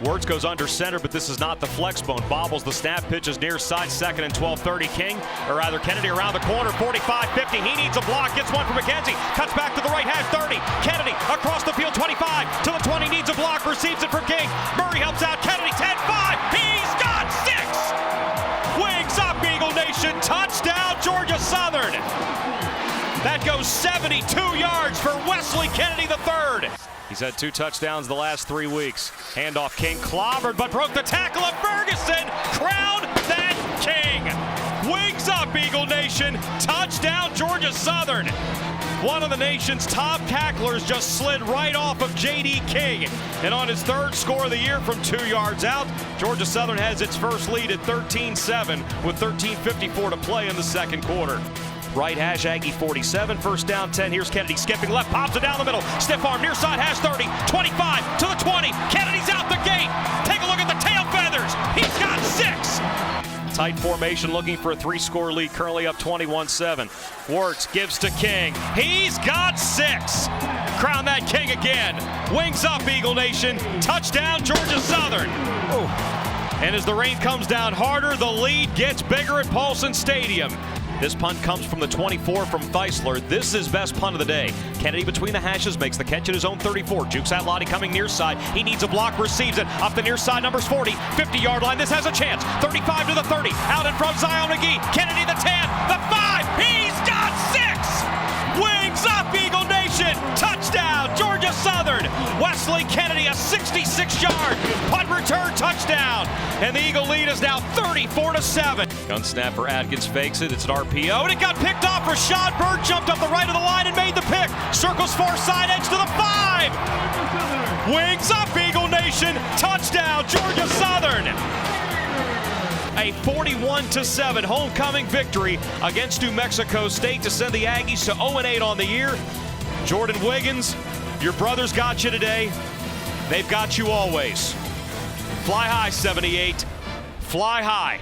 Wirtz goes under center, but this is not the flex bone. Bobbles the snap, pitches near side, second and 12, 30. Kennedy around the corner, 45, 50. He needs a block, gets one from McKenzie. Cuts back to the right hash, 30. Kennedy across the field, 25 to the 20. Needs a block, receives it from King. Murray helps out Kennedy, 10-5. He's got 6. Wings up, Eagle Nation. Touchdown, Georgia Southern. That goes 72 yards for Wesley Kennedy III. He's had 2 touchdowns the last 3 weeks. Handoff, King clobbered, but broke the tackle of Ferguson. Crown that King. Wings up, Eagle Nation. Touchdown, Georgia Southern. One of the nation's top tacklers just slid right off of J.D. King. And on his 3rd score of the year from 2 yards out, Georgia Southern has its first lead at 13-7 with 13:54 to play in the second quarter. Right hash, Aggie 47, first down 10. Here's Kennedy skipping left, pops it down the middle. Stiff arm, near side hash 30, 25 to the 20. Kennedy's out the gate. Take a look at the tail feathers. He's got 6. Tight formation looking for a 3-score lead, currently up 21-7. Wirtz gives to King. He's got 6. Crown that King again. Wings up, Eagle Nation. Touchdown, Georgia Southern. Ooh. And as the rain comes down harder, the lead gets bigger at Paulson Stadium. This punt comes from the 24 from Theisler. This is best punt of the day. Kennedy between the hashes makes the catch at his own 34. Jukes out Lottie coming near side. He needs a block, receives it. Up the near side, numbers 40, 50-yard line. This has a chance. 35 to the 30. Out in front, Zion McGee. Kennedy the 10, the 5. He's got 6. Wings up, Eagle Nation. Touchdown, Georgia Southern. Wesley Kennedy, a 66-yard punt return touchdown. And the Eagle lead is now 34-7. Gun snapper Adkins fakes it. It's an RPO, and it got picked off. Rashad Bird jumped up the right of the line and made the pick. Circles far side edge to the 5. Wings up, Eagle Nation. Touchdown, Georgia Southern. A 41-7 homecoming victory against New Mexico State to send the Aggies to 0-8 on the year. Jordan Wiggins, your brothers got you today. They've got you always. Fly high, 78. Fly high.